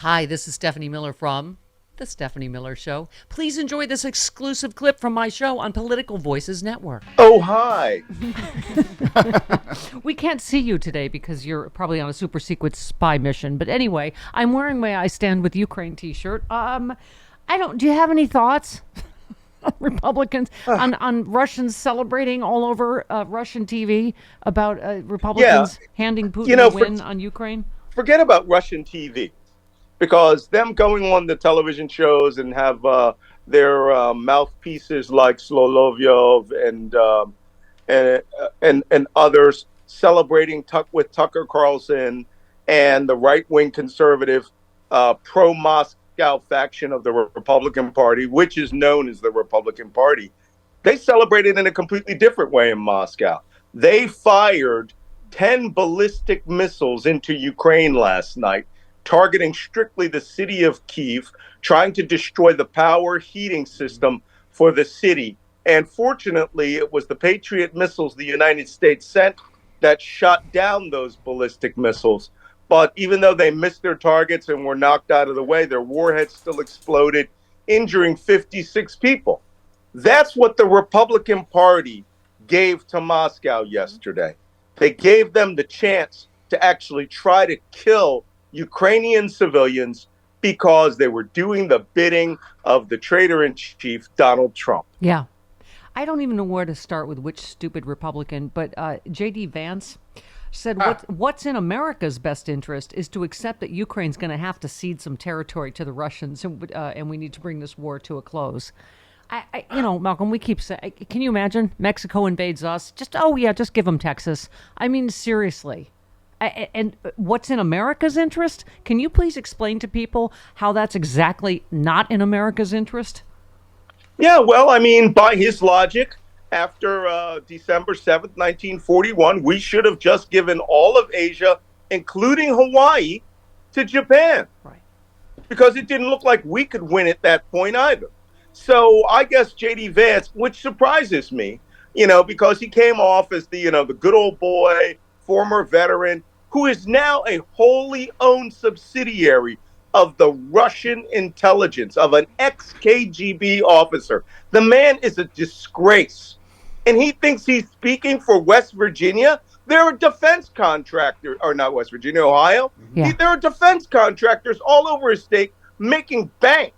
Hi, this is Stephanie Miller from The Stephanie Miller Show. Please enjoy this exclusive clip from my show on Political Voices Network. Oh, hi. We can't see you today because you're probably on a super secret spy mission. But anyway, I'm wearing my I Stand With Ukraine t-shirt. Do you have any thoughts? Republicans on Russians celebrating all over Russian TV about Yeah, Republicans handing you Putin a know, win on Ukraine? forget about Russian TV because them going on the television shows and have their mouthpieces like Slolovyov and others celebrating with Tucker Carlson and the right wing conservative pro Moscow faction of the Republican Party, which is known as the Republican Party. They celebrated in a completely different way in Moscow. They fired 10 ballistic missiles into Ukraine last night, targeting strictly the city of Kyiv, trying to destroy the power heating system for the city. And fortunately, it was the Patriot missiles the United States sent that shot down those ballistic missiles. But even though they missed their targets and were knocked out of the way, their warheads still exploded, injuring 56 people. That's what the Republican Party gave to Moscow yesterday. They gave them the chance to actually try to kill Ukrainian civilians because they were doing the bidding of the traitor in chief, Donald Trump. Yeah. I don't even know where to start with which stupid Republican, but J.D. Vance said what's in America's best interest is to accept that Ukraine's going to have to cede some territory to the Russians, and we need to bring this war to a close. Malcolm, we keep saying, can you imagine Mexico invades us? Just give them Texas. I mean, seriously. And what's in America's interest? Can you please explain to people how that's exactly not in America's interest? Yeah, well, I mean, by his logic, after December 7th, 1941, we should have just given all of Asia, including Hawaii, to Japan. Right. Because it didn't look like we could win at that point either. So I guess J.D. Vance, which surprises me, because he came off as the good old boy, former veteran, who is now a wholly owned subsidiary of the Russian intelligence, of an ex-KGB officer. The man is a disgrace. And he thinks he's speaking for West Virginia. There are defense contractors, or not West Virginia, Ohio. Yeah. There are defense contractors all over his state making bank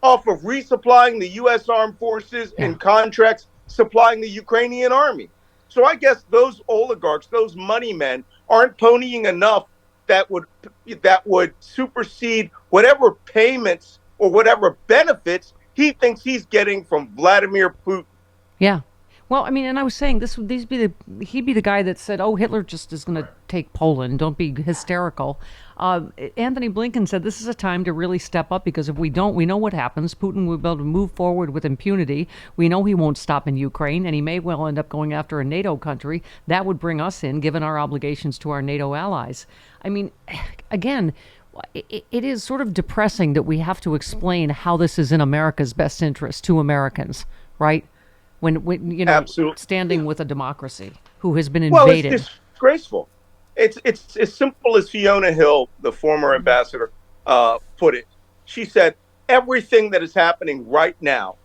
off of resupplying the U.S. Armed Forces and contracts supplying the Ukrainian army. So I guess those oligarchs, those money men, aren't ponying enough that would supersede whatever payments or whatever benefits he thinks he's getting from Vladimir Putin. Yeah. Well, I mean, and I was saying he'd be the guy that said, "Oh, Hitler just is going to take Poland. Don't be hysterical." Anthony Blinken said this is a time to really step up because if we don't, we know what happens. Putin will be able to move forward with impunity. We know he won't stop in Ukraine, and he may well end up going after a NATO country. That would bring us in, given our obligations to our NATO allies. I mean, again, it is sort of depressing that we have to explain how this is in America's best interest to Americans, right? When Absolutely. standing with a democracy who has been Well, invaded. it's disgraceful. It's as simple as Fiona Hill, the former ambassador, put it. She said, everything that is happening right now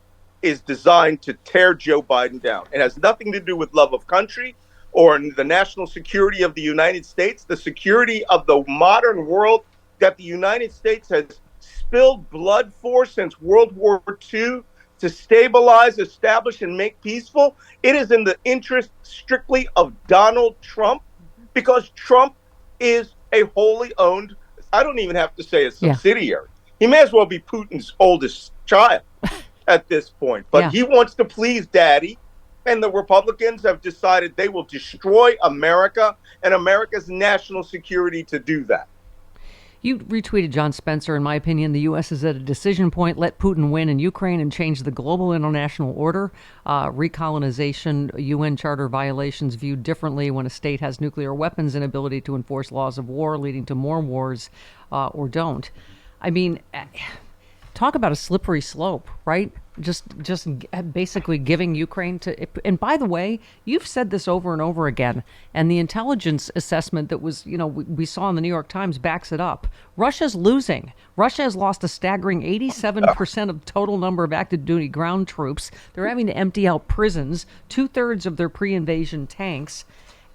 is designed to tear Joe Biden down. It has nothing to do with love of country or the national security of the United States, the security of the modern world that the United States has spilled blood for since World War II to stabilize, establish, and make peaceful. It is in the interest strictly of Donald Trump because Trump is a wholly owned, I don't even have to say a subsidiary. He may as well be Putin's oldest child at this point. But he wants to please daddy. And the Republicans have decided they will destroy America and America's national security to do that. You retweeted John Spencer. In my opinion, the U.S. is at a decision point. Let Putin win in Ukraine and change the global international order. Recolonization, UN Charter violations viewed differently when a state has nuclear weapons, inability to enforce laws of war, leading to more wars or don't. I mean, talk about a slippery slope, right? Just basically giving Ukraine to. And by the way, you've said this over and over again, and the intelligence assessment that was, we saw in the New York Times backs it up. Russia's losing. Russia has lost a staggering 87% of the total number of active duty ground troops. They're having to empty out prisons, 2/3 of their pre-invasion tanks.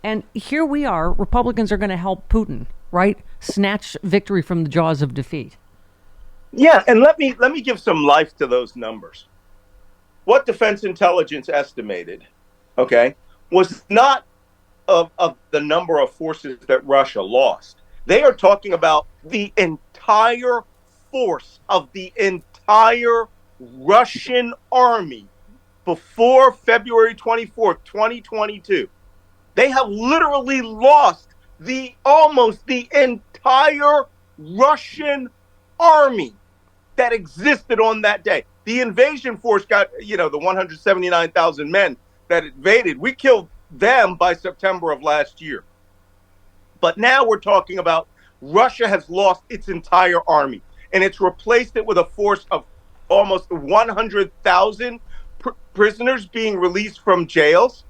And here we are, Republicans are going to help Putin, right? Snatch victory from the jaws of defeat. Yeah, and let me give some life to those numbers. What Defense Intelligence estimated, okay, was not of the number of forces that Russia lost. They are talking about the entire force of the entire Russian army before February 24th, 2022. They have literally lost almost the entire Russian army that existed on that day. The invasion force got, the 179,000 men that invaded. We killed them by September of last year. But now we're talking about Russia has lost its entire army, and it's replaced it with a force of almost 100,000 prisoners being released from jails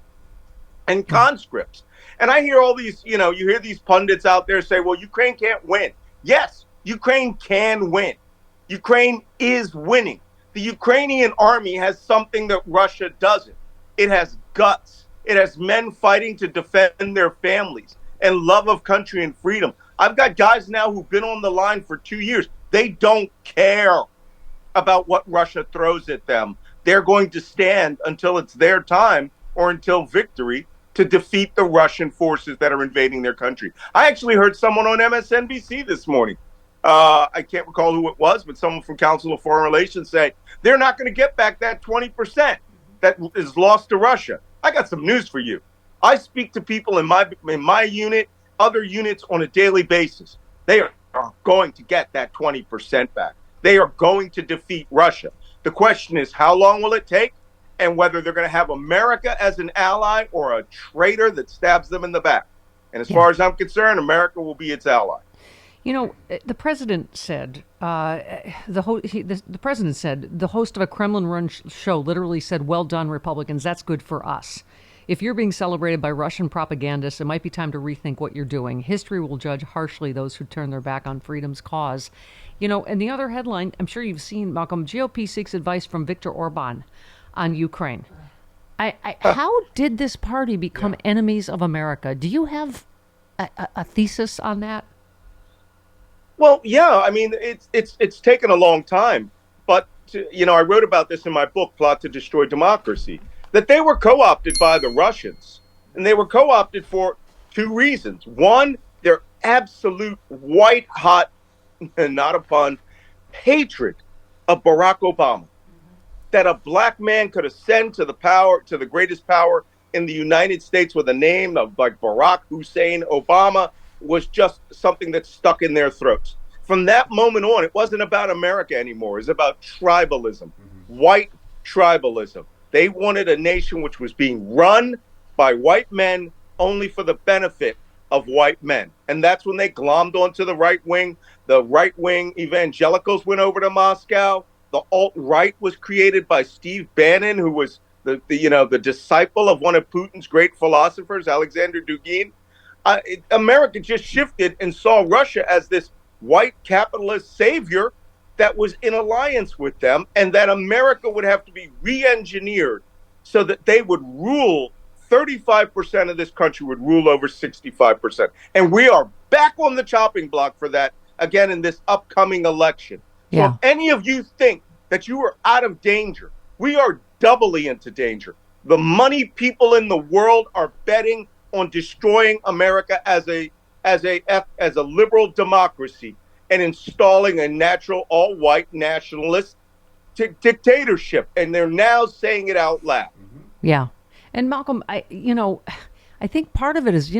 and conscripts. And I hear all these, you hear these pundits out there say, well, Ukraine can't win. Yes, Ukraine can win. Ukraine is winning. The Ukrainian army has something that Russia doesn't. It has guts. It has men fighting to defend their families and love of country and freedom. I've got guys now who've been on the line for 2 years. They don't care about what Russia throws at them. They're going to stand until it's their time or until victory to defeat the Russian forces that are invading their country. I actually heard someone on MSNBC this morning. I can't recall who it was, but someone from Council of Foreign Relations say they're not going to get back that 20% that is lost to Russia. I got some news for you. I speak to people in my unit, other units on a daily basis. They are going to get that 20% back. They are going to defeat Russia. The question is, how long will it take? And whether they're going to have America as an ally or a traitor that stabs them in the back. And as far as I'm concerned, America will be its ally. The president said, the president said, the host of a Kremlin-run show literally said, well done, Republicans, that's good for us. If you're being celebrated by Russian propagandists, it might be time to rethink what you're doing. History will judge harshly those who turn their back on freedom's cause. And the other headline, I'm sure you've seen, Malcolm, GOP seeks advice from Viktor Orban on Ukraine. How did this party become enemies of America? Do you have a thesis on that? Well, yeah, I mean, it's taken a long time, but I wrote about this in my book, Plot to Destroy Democracy, that they were co-opted by the Russians, and they were co-opted for two reasons. One, their absolute white hot, not a pun, hatred of Barack Obama, that a black man could ascend to the greatest power in the United States with a name of like Barack Hussein Obama was just something that stuck in their throats. From that moment on, it wasn't about America anymore. It was about tribalism, white tribalism. They wanted a nation which was being run by white men only for the benefit of white men. And that's when they glommed onto the right wing. The right wing evangelicals went over to Moscow. The alt-right was created by Steve Bannon, who was the disciple of one of Putin's great philosophers, Alexander Dugin. America just shifted and saw Russia as this white capitalist savior that was in alliance with them, and that America would have to be re-engineered so that they would rule 35% of this country would rule over 65%. And we are back on the chopping block for that again in this upcoming election. So if any of you think that you are out of danger, we are doubly into danger. The money people in the world are betting on destroying America as a liberal democracy and installing a natural all-white nationalist dictatorship. And they're now saying it out loud. Yeah. And Malcolm, I think part of it is,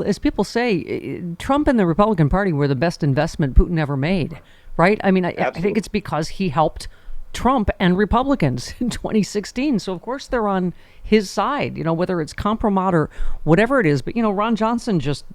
as people say, Trump and the Republican Party were the best investment Putin ever made, right? I mean, I think it's because he helped Trump and Republicans in 2016. So of course they're on his side, whether it's compromat or whatever it is. But, Ron Johnson just,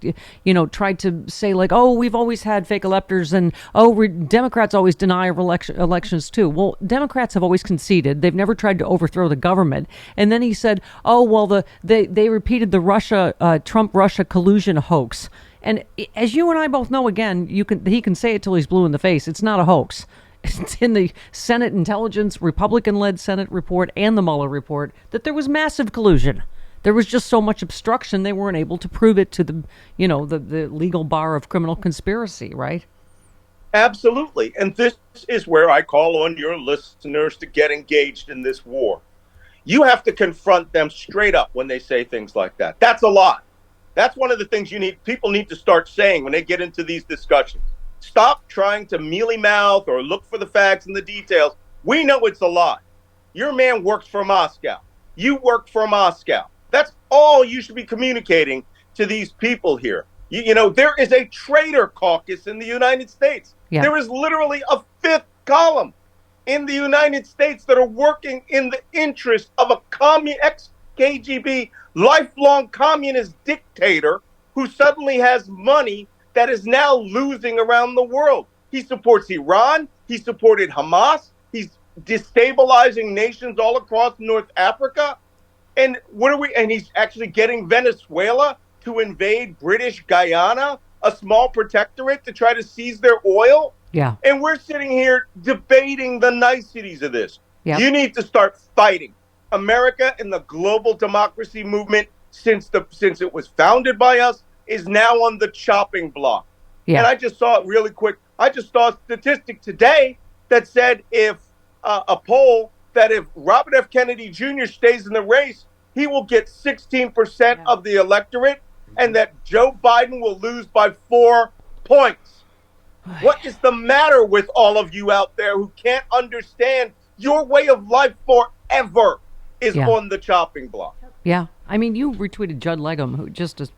tried to say like, oh, we've always had fake electors and, oh, Democrats always deny elections too. Well, Democrats have always conceded. They've never tried to overthrow the government. And then he said, oh, well, they repeated the Trump-Russia collusion hoax. And as you and I both know, again, he can say it till he's blue in the face. It's not a hoax. It's in the Senate Intelligence, Republican-led Senate report and the Mueller report that there was massive collusion. There was just so much obstruction they weren't able to prove it to the legal bar of criminal conspiracy, right? Absolutely. And this is where I call on your listeners to get engaged in this war. You have to confront them straight up when they say things like that. That's a lie. That's one of the things people need to start saying when they get into these discussions. Stop trying to mealy-mouth or look for the facts and the details. We know it's a lie. Your man works for Moscow. You work for Moscow. That's all you should be communicating to these people here. There is a traitor caucus in the United States. Yeah. There is literally a fifth column in the United States that are working in the interest of a ex-KGB lifelong communist dictator who suddenly has money that is now losing around the world. He supports Iran. He supported Hamas. He's destabilizing nations all across North Africa. And and he's actually getting Venezuela to invade British Guyana, a small protectorate, to try to seize their oil. Yeah. And we're sitting here debating the niceties of this. Yep. You need to start fighting. America and the global democracy movement, since it was founded by us, is now on the chopping block. Yeah. And I just saw it really quick. I just saw a statistic today that said if a poll that if Robert F. Kennedy Jr. stays in the race, he will get 16% of the electorate, and that Joe Biden will lose by 4 points. What is the matter with all of you out there who can't understand your way of life forever is on the chopping block? Yeah. I mean, you retweeted Judd Legum, who just a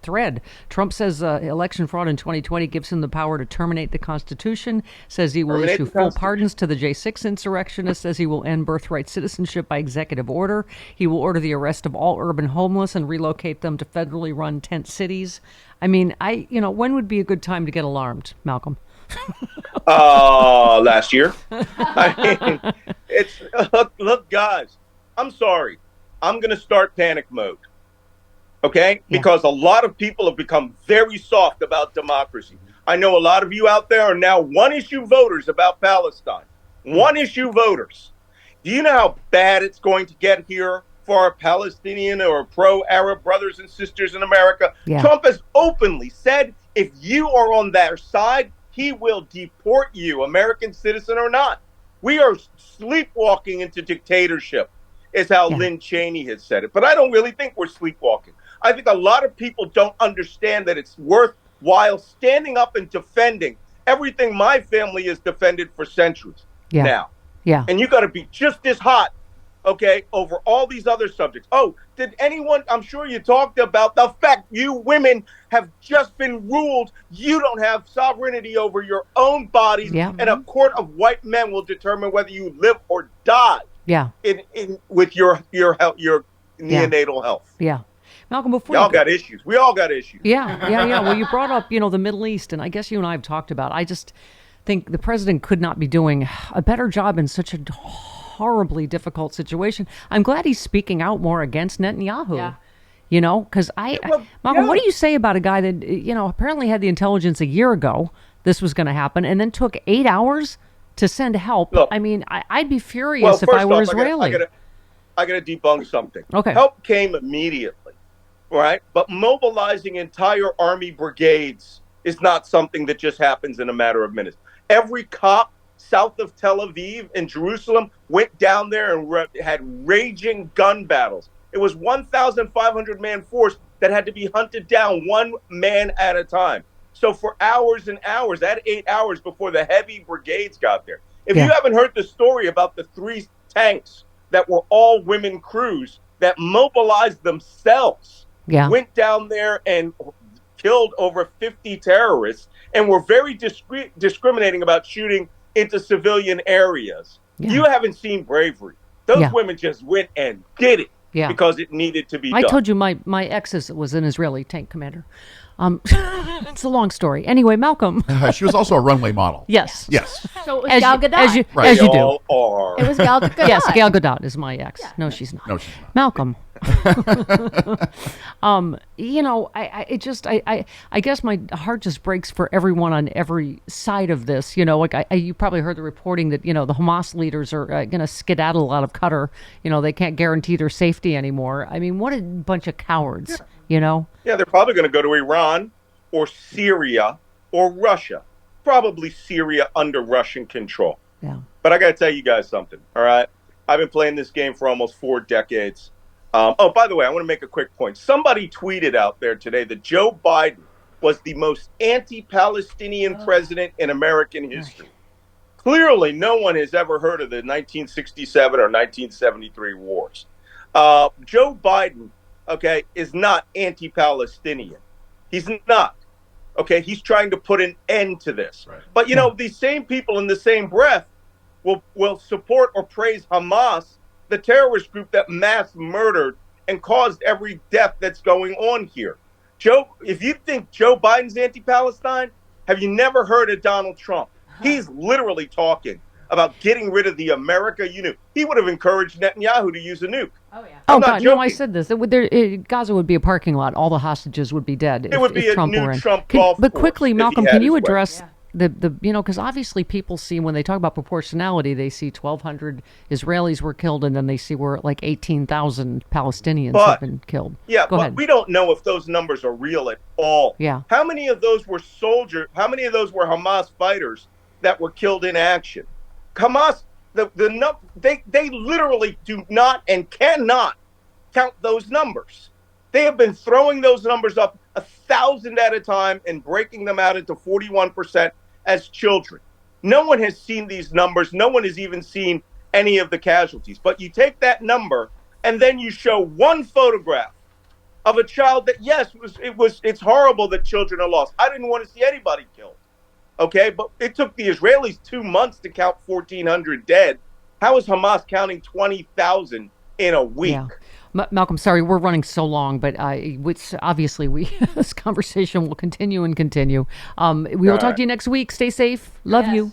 thread. Trump says election fraud in 2020 gives him the power to terminate the Constitution, says he will issue full pardons to the J6 insurrectionists, says he will end birthright citizenship by executive order. He will order the arrest of all urban homeless and relocate them to federally run tent cities. I mean, when would be a good time to get alarmed, Malcolm? Last year. I mean, look, guys, I'm sorry. I'm going to start panic mode, okay? Yeah. Because a lot of people have become very soft about democracy. I know a lot of you out there are now one-issue voters about Palestine. One-issue voters. Do you know how bad it's going to get here for our Palestinian or pro-Arab brothers and sisters in America? Yeah. Trump has openly said if you are on their side, he will deport you, American citizen or not. We are sleepwalking into dictatorship, is how Lynn Cheney has said it. But I don't really think we're sleepwalking. I think a lot of people don't understand that it's worthwhile standing up and defending everything my family has defended for centuries now. Yeah. And you got to be just as hot, okay, over all these other subjects. Oh, I'm sure you talked about the fact you women have just been ruled you don't have sovereignty over your own bodies, and a court of white men will determine whether you live or die. Yeah. With your neonatal health. Yeah. Malcolm, before y'all got issues. We all got issues. Yeah. Well, you brought up, the Middle East, and I guess you and I have talked about. I just think the president could not be doing a better job in such a horribly difficult situation. I'm glad he's speaking out more against Netanyahu. Yeah. Because Malcolm, what do you say about a guy that apparently had the intelligence a year ago this was going to happen, and then took 8 hours to send help? Look, I mean, I'd be furious if I were Israeli. I got to debunk something. Okay. Help came immediately, right? But mobilizing entire army brigades is not something that just happens in a matter of minutes. Every cop south of Tel Aviv and Jerusalem went down there and had raging gun battles. It was 1,500-man force that had to be hunted down one man at a time. So for hours and hours, that 8 hours before the heavy brigades got there. If you haven't heard the story about the 3 tanks that were all women crews that mobilized themselves, went down there and killed over 50 terrorists, and were very discriminating about shooting into civilian areas. Yeah. You haven't seen bravery. Those Yeah. women just went and did it Yeah. because it needed to be I done. told you my ex was an Israeli tank commander. It's a long story. Anyway, Malcolm. She was also a runway model. Yes. Yes. So it was As Gal you, Gadot. as you, Right. as They you do. all are. It was Gal Gadot. Yes, Gal Gadot is my ex. No, she's not. No, she's not. Malcolm. I guess my heart just breaks for everyone on every side of this. You probably heard the reporting that, the Hamas leaders are going to skedaddle out of Qatar. They can't guarantee their safety anymore. I mean, what a bunch of cowards, Yeah, they're probably going to go to Iran or Syria or Russia. Probably Syria under Russian control. Yeah. But I got to tell you guys something, all right? I've been playing this game for almost 4 decades. By the way, I want to make a quick point. Somebody tweeted out there today that Joe Biden was the most anti-Palestinian president in American history. Clearly, no one has ever heard of the 1967 or 1973 wars. Joe Biden, okay, is not anti-Palestinian. He's not. Okay, he's trying to put an end to this. Right. But, these same people in the same breath will support or praise Hamas, the terrorist group that mass murdered and caused every death that's going on here. If you think Joe Biden's anti-Palestine, have you never heard of Donald Trump? He's literally talking about getting rid of the America you knew. He would have encouraged Netanyahu to use a nuke. Oh, yeah. Oh, I'm not God, no, I joking. said this. Gaza would be a parking lot. All the hostages would be dead. It would be if a Trump new were in. Trump golf But course quickly, if he Malcolm, had can you his way. address because obviously people see when they talk about proportionality, they see 1,200 Israelis were killed, and then they see we're like 18,000 Palestinians have been killed. Yeah, Go but ahead. we don't know if those numbers are real at all. Yeah. How many of those were soldiers? How many of those were Hamas fighters that were killed in action? Hamas, they literally do not and cannot count those numbers. They have been throwing those numbers up 1,000 at a time and breaking them out into 41% as children. No one has seen these numbers. No one has even seen any of the casualties. But you take that number and then you show one photograph of a child that, yes, it's horrible that children are lost. I didn't want to see anybody killed. Okay, but it took the Israelis 2 months to count 1,400 dead. How is Hamas counting 20,000 in a week? Yeah. Malcolm, sorry, we're running so long, but obviously this conversation will continue and continue. We will talk to you next week. Stay safe. Love you.